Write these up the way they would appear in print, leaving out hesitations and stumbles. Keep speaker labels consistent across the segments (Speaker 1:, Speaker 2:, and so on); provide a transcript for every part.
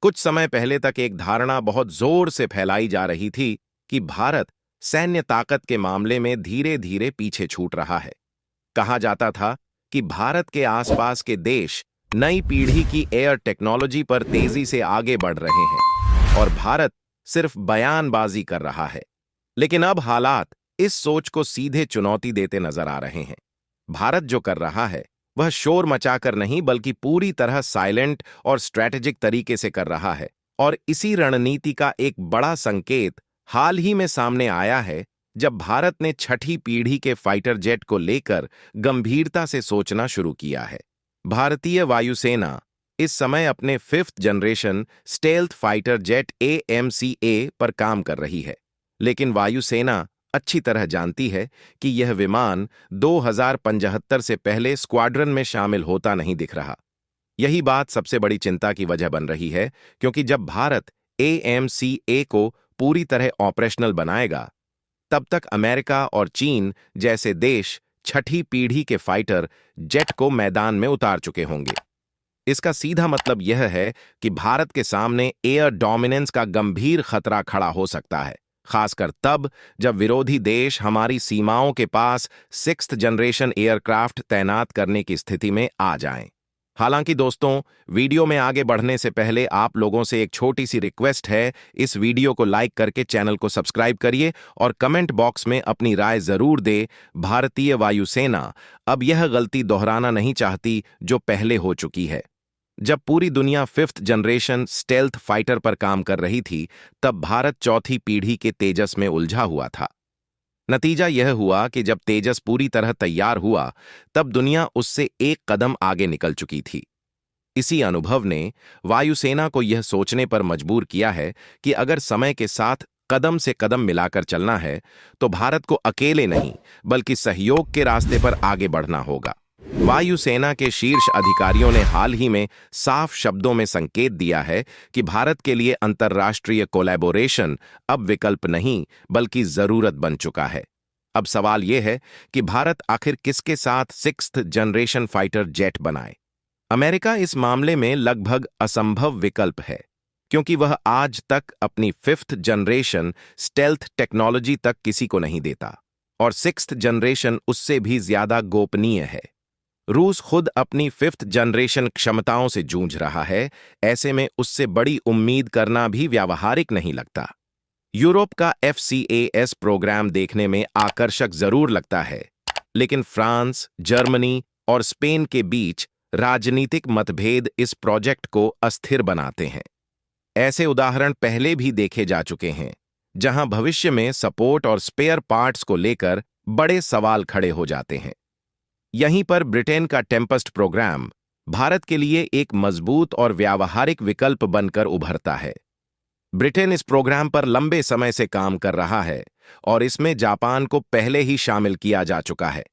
Speaker 1: कुछ समय पहले तक एक धारणा बहुत जोर से फैलाई जा रही थी कि भारत सैन्य ताकत के मामले में धीरे धीरे पीछे छूट रहा है। कहा जाता था कि भारत के आसपास के देश नई पीढ़ी की एयर टेक्नोलॉजी पर तेजी से आगे बढ़ रहे हैं और भारत सिर्फ बयानबाजी कर रहा है। लेकिन अब हालात इस सोच को सीधे चुनौती देते नजर आ रहे हैं। भारत जो कर रहा है वह शोर मचाकर नहीं बल्कि पूरी तरह साइलेंट और स्ट्रैटेजिक तरीके से कर रहा है। और इसी रणनीति का एक बड़ा संकेत हाल ही में सामने आया है, जब भारत ने छठी पीढ़ी के फाइटर जेट को लेकर गंभीरता से सोचना शुरू किया है। भारतीय वायुसेना इस समय अपने 5th generation stealth fighter jet AMCA पर काम कर रही है। लेकिन वायुसेना अच्छी तरह जानती है कि यह विमान 2075 से पहले स्क्वाड्रन में शामिल होता नहीं दिख रहा। यही बात सबसे बड़ी चिंता की वजह बन रही है, क्योंकि जब भारत AMCA को पूरी तरह ऑपरेशनल बनाएगा, तब तक अमेरिका और चीन जैसे देश छठी पीढ़ी के फाइटर जेट को मैदान में उतार चुके होंगे। इसका सीधा मतलब यह है कि भारत के सामने एयर डोमिनेंस का गंभीर खतरा खड़ा हो सकता है, खासकर तब जब विरोधी देश हमारी सीमाओं के पास 6th जनरेशन एयरक्राफ्ट तैनात करने की स्थिति में आ जाएं। हालांकि दोस्तों, वीडियो में आगे बढ़ने से पहले आप लोगों से एक छोटी सी रिक्वेस्ट है। इस वीडियो को लाइक करके चैनल को सब्सक्राइब करिए और कमेंट बॉक्स में अपनी राय जरूर दे। भारतीय वायुसेना अब यह गलती दोहराना नहीं चाहती जो पहले हो चुकी है। जब पूरी दुनिया 5th जनरेशन स्टेल्थ फाइटर पर काम कर रही थी, तब भारत चौथी पीढ़ी के तेजस में उलझा हुआ था। नतीजा यह हुआ कि जब तेजस पूरी तरह तैयार हुआ, तब दुनिया उससे एक कदम आगे निकल चुकी थी। इसी अनुभव ने वायुसेना को यह सोचने पर मजबूर किया है कि अगर समय के साथ कदम से कदम मिलाकर चलना है, तो भारत को अकेले नहीं बल्कि सहयोग के रास्ते पर आगे बढ़ना होगा। वायुसेना के शीर्ष अधिकारियों ने हाल ही में साफ शब्दों में संकेत दिया है कि भारत के लिए अंतर्राष्ट्रीय कोलैबोरेशन अब विकल्प नहीं बल्कि जरूरत बन चुका है। अब सवाल यह है कि भारत आखिर किसके साथ 6th जनरेशन फाइटर जेट बनाए। अमेरिका इस मामले में लगभग असंभव विकल्प है, क्योंकि वह आज तक अपनी 5th जनरेशन स्टेल्थ टेक्नोलॉजी तक किसी को नहीं देता और 6th जनरेशन उससे भी ज्यादा गोपनीय है। रूस खुद अपनी 5th जनरेशन क्षमताओं से जूझ रहा है। ऐसे में उससे बड़ी उम्मीद करना भी व्यावहारिक नहीं लगता। यूरोप का FCAS प्रोग्राम देखने में आकर्षक जरूर लगता है, लेकिन फ्रांस, जर्मनी और स्पेन के बीच राजनीतिक मतभेद इस प्रोजेक्ट को अस्थिर बनाते हैं। ऐसे उदाहरण पहले भी देखे जा चुके हैं, जहां भविष्य में सपोर्ट और स्पेयर पार्ट्स को लेकर बड़े सवाल खड़े हो जाते हैं। यहीं पर ब्रिटेन का टेम्पेस्ट प्रोग्राम भारत के लिए एक मजबूत और व्यावहारिक विकल्प बनकर उभरता है। ब्रिटेन इस प्रोग्राम पर लंबे समय से काम कर रहा है और इसमें जापान को पहले ही शामिल किया जा चुका है।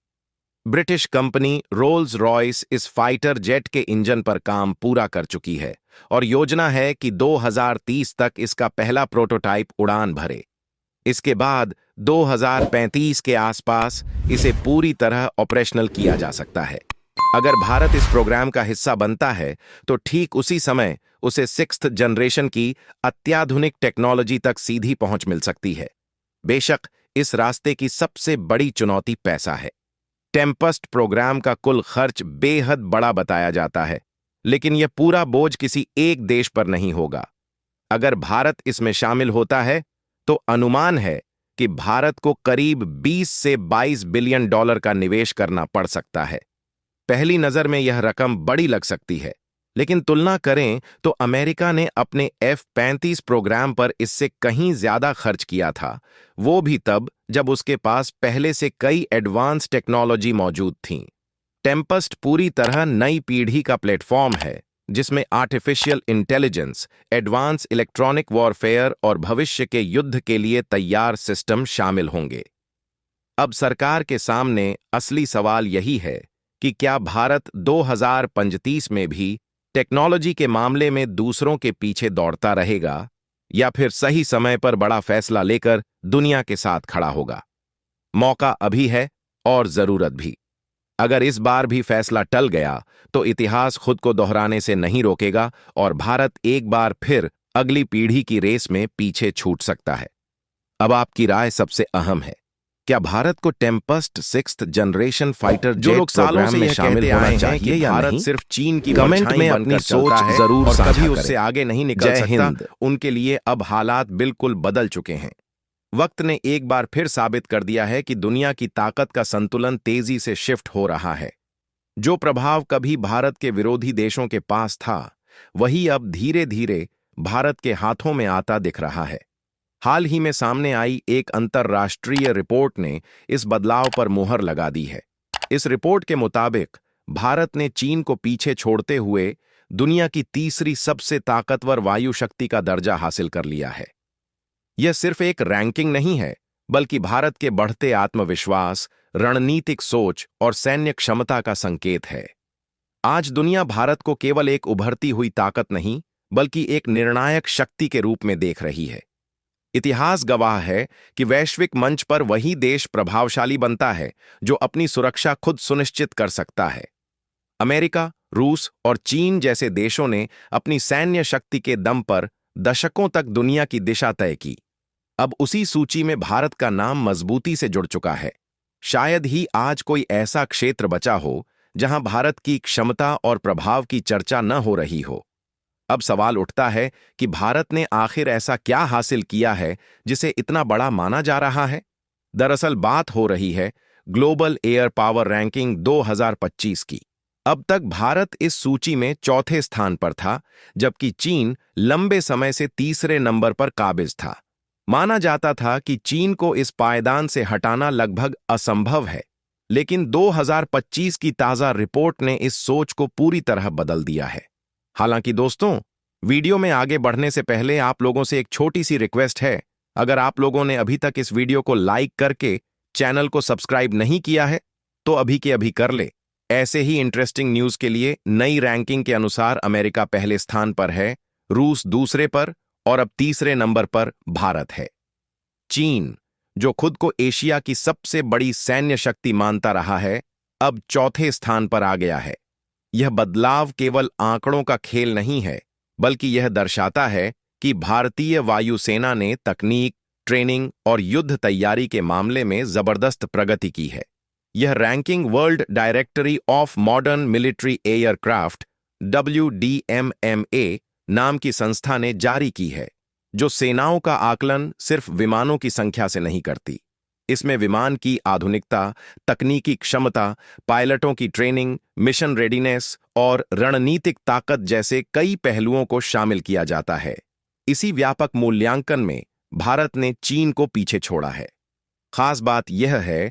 Speaker 1: ब्रिटिश कंपनी रोल्स रॉयस इस फाइटर जेट के इंजन पर काम पूरा कर चुकी है और योजना है कि 2030 तक इसका पहला प्रोटोटाइप उड़ान भरे। इसके बाद 2035 के आसपास इसे पूरी तरह ऑपरेशनल किया जा सकता है। अगर भारत इस प्रोग्राम का हिस्सा बनता है, तो ठीक उसी समय उसे 6th जनरेशन की अत्याधुनिक टेक्नोलॉजी तक सीधी पहुंच मिल सकती है। बेशक इस रास्ते की सबसे बड़ी चुनौती पैसा है। टेम्पेस्ट प्रोग्राम का कुल खर्च बेहद बड़ा बताया जाता है, लेकिन यह पूरा बोझ किसी एक देश पर नहीं होगा। अगर भारत इसमें शामिल होता है, तो अनुमान है कि भारत को करीब 20 से 22 बिलियन डॉलर का निवेश करना पड़ सकता है। पहली नजर में यह रकम बड़ी लग सकती है, लेकिन तुलना करें तो अमेरिका ने अपने F-35 प्रोग्राम पर इससे कहीं ज्यादा खर्च किया था, वो भी तब जब उसके पास पहले से कई एडवांस टेक्नोलॉजी मौजूद थीं। टेम्पेस्ट पूरी तरह नई पीढ़ी का प्लेटफॉर्म है, जिसमें artificial intelligence, advance electronic warfare और भविष्य के युद्ध के लिए तैयार सिस्टम शामिल होंगे। अब सरकार के सामने असली सवाल यही है कि क्या भारत 2035 में भी टेक्नोलॉजी के मामले में दूसरों के पीछे दौड़ता रहेगा, या फिर सही समय पर बड़ा फैसला लेकर दुनिया के साथ खड़ा होगा। मौका अभी है और जरूरत भी। अगर इस बार भी फैसला टल गया तो इतिहास खुद को दोहराने से नहीं रोकेगा और भारत एक बार फिर अगली पीढ़ी की रेस में पीछे छूट सकता है। अब आपकी राय सबसे अहम है, क्या भारत को टेम्पस्ट 6th जनरेशन फाइटर
Speaker 2: जो लोग सालों से
Speaker 1: में
Speaker 2: यह
Speaker 1: शामिल
Speaker 2: कहते
Speaker 1: होना
Speaker 2: आए हैं
Speaker 1: चाहिए
Speaker 2: कि
Speaker 1: या
Speaker 2: भारत
Speaker 1: नहीं?
Speaker 2: सिर्फ चीन की
Speaker 1: कमेंट
Speaker 2: परछाई
Speaker 1: में
Speaker 2: बनकर
Speaker 1: अपनी
Speaker 2: चलता
Speaker 1: सोच
Speaker 2: है
Speaker 1: जरूर
Speaker 2: और
Speaker 1: साझा
Speaker 2: कभी
Speaker 1: करें।
Speaker 2: उससे आगे नहीं निकल
Speaker 1: जय
Speaker 2: सकता,
Speaker 1: हिंद।
Speaker 2: उनके लिए अब हालात बिल्कुल बदल चुके हैं। वक्त ने एक बार फिर साबित कर दिया है कि दुनिया की ताकत का संतुलन तेजी से शिफ्ट हो रहा है। जो प्रभाव कभी भारत के विरोधी देशों के पास था, वही अब धीरे धीरे भारत के हाथों में आता दिख रहा है। हाल ही में सामने आई एक अंतर्राष्ट्रीय रिपोर्ट ने इस बदलाव पर मुहर लगा दी है। इस रिपोर्ट के मुताबिक भारत ने चीन को पीछे छोड़ते हुए दुनिया की तीसरी सबसे ताकतवर वायु शक्ति का दर्जा हासिल कर लिया है। यह सिर्फ एक रैंकिंग नहीं है, बल्कि भारत के बढ़ते आत्मविश्वास, रणनीतिक सोच और सैन्य क्षमता का संकेत है। आज दुनिया भारत को केवल एक उभरती हुई ताकत नहीं, बल्कि एक निर्णायक शक्ति के रूप में देख रही है। इतिहास गवाह है कि वैश्विक मंच पर वही देश प्रभावशाली बनता है जो अपनी सुरक्षा खुद सुनिश्चित कर सकता है। अमेरिका, रूस और चीन जैसे देशों ने अपनी सैन्य शक्ति के दम पर दशकों तक दुनिया की दिशा तय की। अब उसी सूची में भारत का नाम मजबूती से जुड़ चुका है। शायद ही आज कोई ऐसा क्षेत्र बचा हो जहां भारत की क्षमता और प्रभाव की चर्चा न हो रही हो। अब सवाल उठता है कि भारत ने आखिर ऐसा क्या हासिल किया है जिसे इतना बड़ा माना जा रहा है। दरअसल बात हो रही है ग्लोबल एयर पावर रैंकिंग 2025 की। अब तक भारत इस सूची में चौथे स्थान पर था, जबकि चीन लंबे समय से तीसरे नंबर पर काबिज था। माना जाता था कि चीन को इस पायदान से हटाना लगभग असंभव है, लेकिन 2025 की ताजा रिपोर्ट ने इस सोच को पूरी तरह बदल दिया है। हालांकि दोस्तों, वीडियो में आगे बढ़ने से पहले आप लोगों से एक छोटी सी रिक्वेस्ट है। अगर आप लोगों ने अभी तक इस वीडियो को लाइक करके चैनल को सब्सक्राइब नहीं किया है, तो अभी के अभी कर ले। ऐसे ही इंटरेस्टिंग न्यूज के लिए नई रैंकिंग के अनुसार अमेरिका पहले स्थान पर है, रूस दूसरे पर और अब तीसरे नंबर पर भारत है। चीन, जो खुद को एशिया की सबसे बड़ी सैन्य शक्ति मानता रहा है, अब चौथे स्थान पर आ गया है। यह बदलाव केवल आंकड़ों का खेल नहीं है, बल्कि यह दर्शाता है कि भारतीय वायुसेना ने तकनीक, ट्रेनिंग और युद्ध तैयारी के मामले में जबरदस्त प्रगति की है। यह ranking world directory of modern military aircraft WDMMA नाम की संस्था ने जारी की है, जो सेनाओं का आकलन सिर्फ विमानों की संख्या से नहीं करती। इसमें विमान की आधुनिकता, तकनीकी क्षमता, पायलटों की ट्रेनिंग, मिशन रेडीनेस और रणनीतिक ताकत जैसे कई पहलुओं को शामिल किया जाता है। इसी व्यापक मूल्यांकन में भारत ने चीन को पीछे छोड़ा है। खास बात यह है